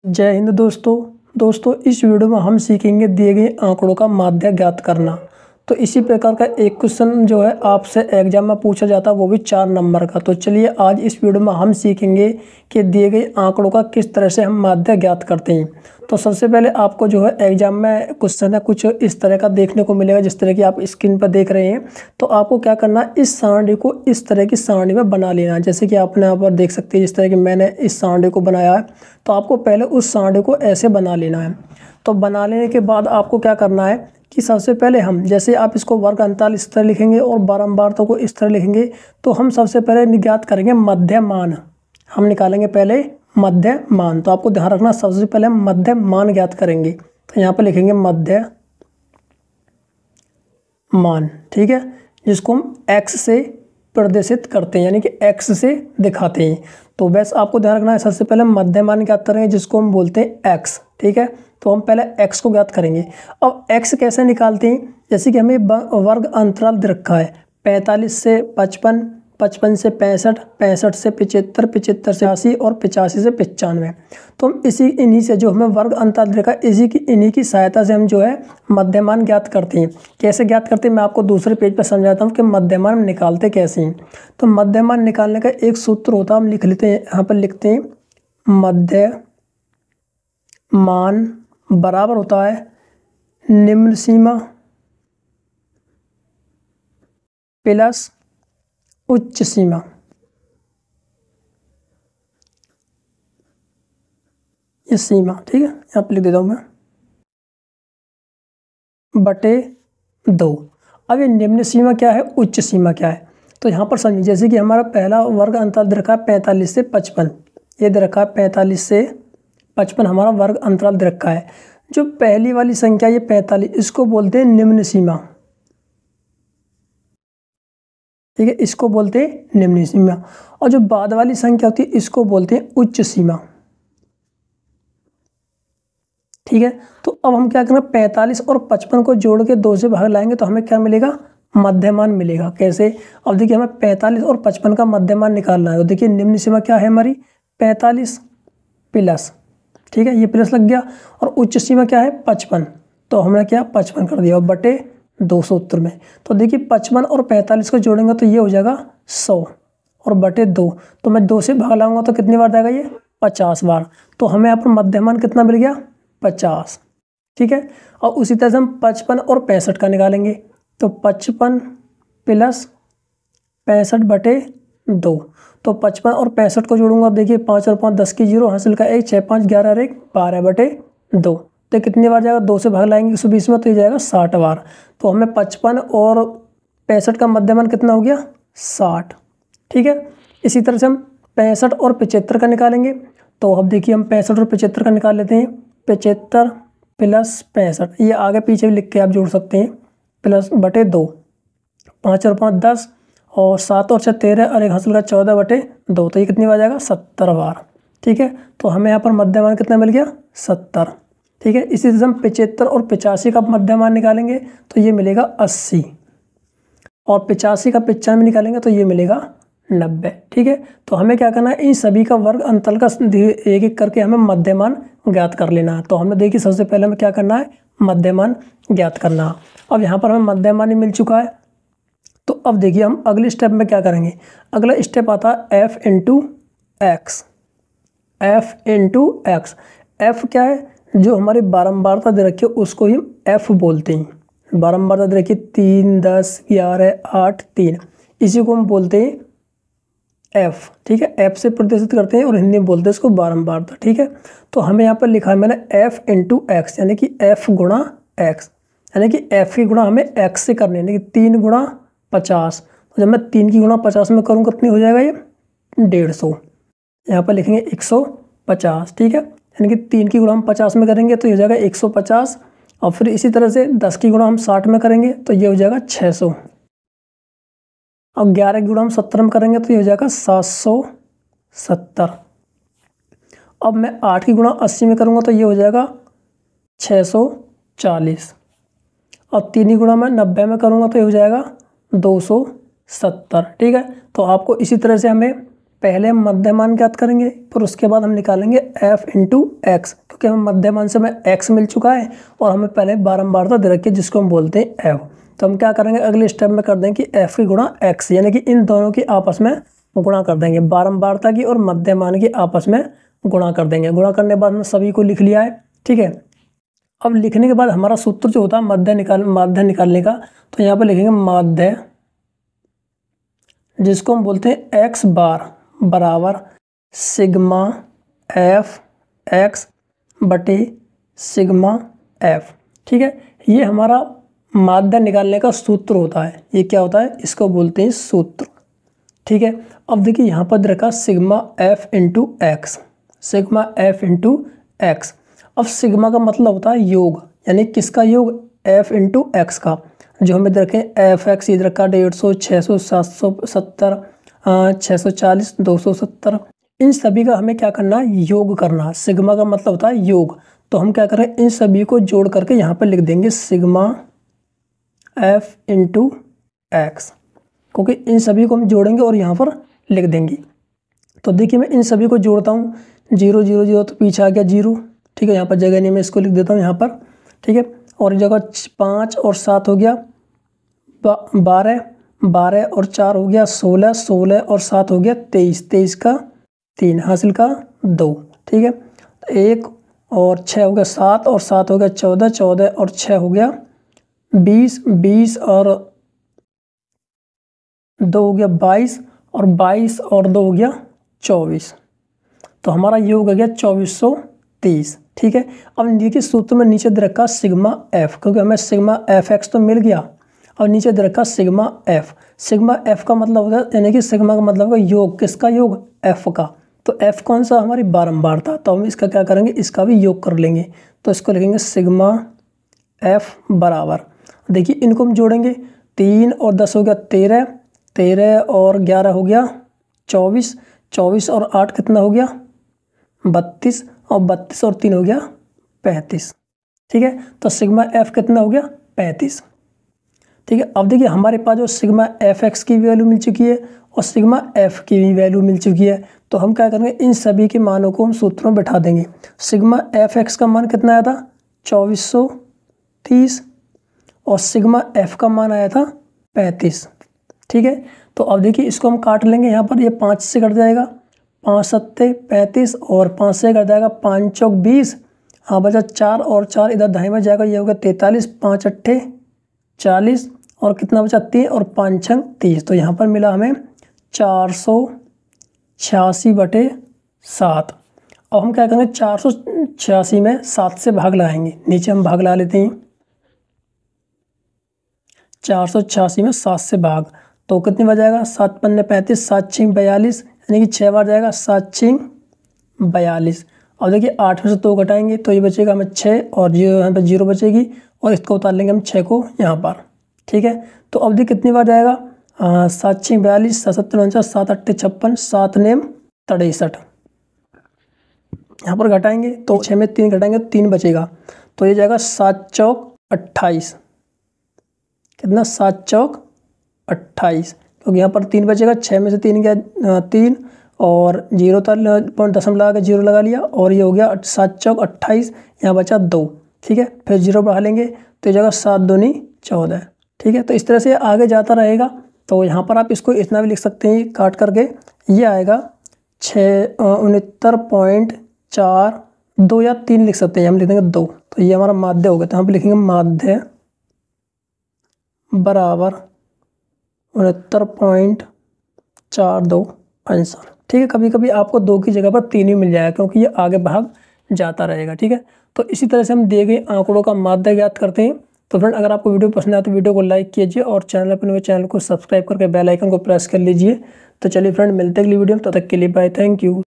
जय हिंद दोस्तों इस वीडियो में हम सीखेंगे दिए गए आंकड़ों का माध्य ज्ञात करना। तो इसी प्रकार का एक क्वेश्चन जो है आपसे एग्जाम में पूछा जाता है, वो भी 4 नंबर का। तो चलिए आज इस वीडियो में हम सीखेंगे कि दिए गए आंकड़ों का किस तरह से हम माध्य ज्ञात करते हैं। तो सबसे पहले आपको जो है एग्जाम में क्वेश्चन है कुछ इस तरह का देखने को मिलेगा, जिस तरह की आप स्क्रीन पर देख रहे हैं। तो आपको क्या करना है, इस सारणी को इस तरह की सारणी में बना लेना है। जैसे कि आपने यहाँ पर देख सकते हैं, जिस तरह की मैंने इस सारणी को बनाया है। तो आपको पहले उस सारणी को ऐसे बना लेना है। तो बना लेने के बाद आपको क्या करना है कि सबसे पहले हम, जैसे आप इसको वर्ग अंतराल इस तरह लिखेंगे और बारंबारता को इस तरह लिखेंगे, तो हम सबसे पहले ज्ञात करेंगे मध्य मान। हम निकालेंगे पहले मध्य मान। तो आपको ध्यान रखना, सबसे पहले हम मध्य मान ज्ञात करेंगे। तो यहाँ पर लिखेंगे मध्य मान, ठीक है, जिसको हम x से प्रदर्शित करते हैं, यानी कि x से दिखाते हैं। तो बस आपको ध्यान रखना है, सबसे पहले मध्य मान ज्ञात करेंगे जिसको हम बोलते हैं x, ठीक है। तो हम पहले x को ज्ञात करेंगे। अब x कैसे निकालते हैं, जैसे कि हमें वर्ग अंतराल दे रखा है 45 से 55, 55 से 65, 65 से 75, 75 से 80 और 85 से 95। तो हम इन्हीं से जो हमें वर्ग अंतराल देखा, इन्हीं की सहायता से हम जो है मध्यमान ज्ञात करते हैं। कैसे ज्ञात करते हैं मैं आपको दूसरे पेज पर समझाता हूँ कि मध्यमान निकालते कैसे हैं। तो मध्यमान निकालने का एक सूत्र होता है, हम लिख लेते हैं, यहाँ पर लिखते हैं मध्यमान बराबर होता है निम्न सीमा प्लस उच्च सीमा। ये सीमा, ठीक है, यहाँ पे लिख देता हूँ मैं बटे 2। अब ये निम्न सीमा क्या है, उच्च सीमा क्या है, तो यहाँ पर समझिए, जैसे कि हमारा पहला वर्ग अंतराल दे रखा है 45 से 55, ये दे रखा है 45 से 55 हमारा वर्ग अंतराल दे रखा है। जो पहली वाली संख्या ये 45, इसको बोलते हैं निम्न सीमा, ठीक है, इसको बोलते हैं निम्न सीमा। और जो बाद वाली संख्या होती है इसको बोलते हैं उच्च सीमा, ठीक है। तो अब हम क्या करेंगे, 45 और 55 को जोड़ के 2 से भाग लाएंगे तो हमें क्या मिलेगा, मध्यमान मिलेगा। कैसे, अब देखिए हमें 45 और 55 का मध्यमान निकालना है। तो देखिए निम्न सीमा क्या है हमारी 45 प्लस, ठीक है, ये प्लस लग गया, और उच्च सीमा क्या है 55। तो हमने क्या 55 कर दिया और बटे 2 सूत्र में। तो देखिए 55 और 45 को जोड़ेंगे तो ये हो जाएगा 100 और बटे 2। तो मैं 2 से भाग लाऊंगा तो कितनी बार जाएगा, ये 50 बार। तो हमें यहाँ पर मध्यमान कितना मिल गया 50, ठीक है। और उसी तरह से हम 55 और 65 का निकालेंगे। तो 55 प्लस 65 बटे 2। तो 55 और 65 को जोड़ूंगा, अब देखिए 5 और 5 10 की 0, हासिल का 1, 6 5 11 और 1 12 बटे 2। तो कितनी बार जाएगा, 2 से भाग लाएंगे 120 में, तो ये जाएगा 60 बार। तो हमें 55 और 65 का मध्यमान कितना हो गया 60, ठीक है। इसी तरह से हम 65 और 75 का निकालेंगे। तो अब देखिए हम 65 और 75 का निकाल लेते हैं। 75 प्लस 65, ये आगे पीछे भी लिख के आप जोड़ सकते हैं, प्लस बटे 2, 5 और 5 10 और 7 और 6 13 और 1 हासिल का 14 बटे 2। तो ये कितनी बार जाएगा 70 बार, ठीक है। तो हमें यहाँ पर मध्यमान कितना मिल गया 70, ठीक है। इसी तरह से हम 75 और 85 का मध्यमान निकालेंगे तो ये मिलेगा 80, और 85 का 95 निकालेंगे तो ये मिलेगा 90, ठीक है। तो हमें क्या करना है, इन सभी का वर्ग अंतराल का एक एक करके हमें मध्यमान ज्ञात कर लेना है। तो हमने देखिए सबसे पहले हमें क्या करना है, मध्यमान ज्ञात करना। अब यहाँ पर हमें मध्यमान ही मिल चुका है। तो अब देखिए हम अगले स्टेप में क्या करेंगे, अगला स्टेप आता है f इंटू एक्स। f क्या है, जो हमारी बारंबारता दे रखी है उसको ही हम f बोलते हैं। बारंबारता दे रखी 3 10 11 8 3, इसी को हम बोलते हैं f, ठीक है। f से प्रदर्शित करते हैं और हिंदी में बोलते हैं इसको बारंबारता, ठीक है। तो हमें यहाँ पर लिखा है मैंने f इंटू एक्स, यानी कि f गुणा x, यानी कि f की गुणा हमें x से करनी है, यानी कि 3 गुणा 50। तो जब मैं 3 की गुणा 50 में करूँगा कितनी हो जाएगा, ये 150। यहाँ पर लिखेंगे 150, ठीक है, यानी कि 3 की गुणा हम 50 में करेंगे तो ये हो जाएगा 150। और फिर इसी तरह से 10 की गुणा हम 60 में करेंगे तो ये हो जाएगा 600। और 11 की गुणा हम 70 में करेंगे तो ये हो जाएगा 770। अब मैं 8 की गुणा 80 में करूँगा तो ये हो जाएगा 640। और 3 की गुणा मैं 90 में करूँगा तो ये हो जाएगा 270, ठीक है। तो आपको इसी तरह से हमें पहले हम मध्यमान ज्ञात करेंगे, फिर उसके बाद हम निकालेंगे f इंटू एक्स, क्योंकि हमें मध्यमान से हमें x मिल चुका है और हमें पहले बारंबारता दे रखी है जिसको हम बोलते हैं f। तो हम क्या करेंगे, अगले स्टेप में कर देंगे कि f की गुणा x, यानी कि इन दोनों की आपस में गुणा कर देंगे, बारंबारता की और मध्यमान की आपस में गुणा कर देंगे। गुणा करने के बाद हमने सभी को लिख लिया है, ठीक है। अब लिखने के बाद हमारा सूत्र जो होता है माध्य निकालने का, तो यहाँ पर लिखेंगे माध्य, जिसको हम बोलते हैं x बार बराबर सिग्मा एफ एक्स बटे सिग्मा एफ, ठीक है। ये हमारा माध्य निकालने का सूत्र होता है। ये क्या होता है, इसको बोलते हैं सूत्र, ठीक है। अब देखिए यहाँ पर रखा sigma F into x, sigma F into x. अब सिग्मा का मतलब होता है योग, यानी किसका योग, एफ इंटू एक्स का। जो हमें रखें एफ एक्स इधर का 150, 600, 770, 640, 270, इन सभी का हमें क्या करना है, योग करना है। सिग्मा का मतलब होता है योग। तो हम क्या करें, इन सभी को जोड़ करके यहाँ पर लिख देंगे सिग्मा एफ इंटू एक्स, क्योंकि इन सभी को हम जोड़ेंगे और यहाँ पर लिख देंगे। तो देखिए मैं इन सभी को जोड़ता हूँ, 0 0 0 तो पीछे आ गया 0, ठीक है। यहाँ पर जगह नहीं, मैं इसको लिख देता हूँ यहाँ पर, ठीक है। और जगह 5 और 7 हो गया 12, 12 और 4 हो गया 16, 16 और 7 हो गया 23, 23 का 3, हासिल का 2, ठीक है। 1 और 6 हो गया 7 और 7 हो गया 14, 14 और 6 हो गया 20, 20 और 2 हो गया 22 और 22 और 2 हो गया 24। तो हमारा ये हो गया 2430, ठीक है। अब देखिए सूत्र में नीचे दे रखा सिग्मा एफ, क्योंकि हमें सिग्मा एफ एक्स तो मिल गया। और नीचे दे रखा सिग्मा एफ, सिग्मा एफ का मतलब होता है, यानी कि सिग्मा का मतलब है योग, किसका योग, एफ का। तो एफ कौन सा, हमारी बारंबारता। तो हम इसका क्या करेंगे, इसका भी योग कर लेंगे। तो इसको लिखेंगे सिग्मा एफ बराबर, देखिए इनको हम जोड़ेंगे, 3 और 10 हो गया 13, 13 और 11 हो गया 24, 24 और 8 कितना हो गया 32, और 32 और 3 हो गया 35, ठीक है। तो सिग्मा एफ कितना हो गया 35, ठीक है। अब देखिए हमारे पास जो सिग्मा एफ एक्स की वैल्यू मिल चुकी है और सिग्मा एफ की भी वैल्यू मिल चुकी है। तो हम क्या करेंगे, इन सभी के मानों को हम सूत्रों में बैठा देंगे। सिग्मा एफ एक्स का मान कितना आया था 2430 और सिग्मा एफ का मान आया था 35, ठीक है। तो अब देखिए इसको हम काट लेंगे, यहाँ पर ये 5 से कट जाएगा, 5 सत्ते 35 और 5 से कट जाएगा 5 चौक 20, हाँ बचा 4 और 4 इधर दाएं में जाएगा, ये हो गया 43, 5 अट्ठे 40 और कितना बचा 3 और 5 छंग 30। तो यहाँ पर मिला हमें 486/7। अब हम क्या करेंगे, 486 में 7 से भाग लगाएंगे, नीचे हम भाग लगा लेते हैं। 486 में 7 से भाग, तो कितनी बार जाएगा, 7 पन्ने 35, 7 छीं 42, यानी कि 6 बार जाएगा, 7 छीं 42। और देखिए 8 में से 2 घटाएंगे तो ये बचेगा हमें 6 और 0 यहाँ पर 0 बचेगी और इसको उतार लेंगे हम 6 को यहाँ पर, ठीक है। तो अब देखिए कितनी बार जाएगा, 7 छीं 42, 7 7 49, 7 8 56, 7 नेम 63। यहाँ पर घटाएंगे तो 6 में 3 घटाएंगे तो 3 बचेगा, तो ये जाएगा 7 चौक 28, कितना 7 चौक 28, क्योंकि यहाँ पर 3 बचेगा, 6 में से 3 गया 3 और 0 पॉइंट दशम लगा के 0 लगा लिया और ये हो गया 7 चौक 28, यहाँ बचा 2, ठीक है। फिर 0 बढ़ा लेंगे तो ये जगह 7 दूनी 14, ठीक है। तो इस तरह से आगे जाता रहेगा। तो यहाँ पर आप इसको इतना भी लिख सकते हैं काट करके, ये आएगा 69.42 या 3 लिख सकते हैं, हम लिख देंगे 2। तो ये हमारा माध्य हो गया, तो यहाँ पर लिखेंगे माध्य बराबर 69.42 आंसर, ठीक है। कभी कभी आपको 2 की जगह पर 3 भी मिल जाएगा, क्योंकि ये आगे भाग जाता रहेगा, ठीक है। तो इसी तरह से हम दिए गए आंकड़ों का माध्य ज्ञात करते हैं। तो फ्रेंड अगर आपको वीडियो पसंद आए तो वीडियो को लाइक कीजिए और चैनल पर नए चैनल को सब्सक्राइब करके बेल आइकन को प्रेस कर लीजिए। तो चलिए फ्रेंड मिलते हैं अगली वीडियो में, तब तक के लिए बाय, थैंक यू।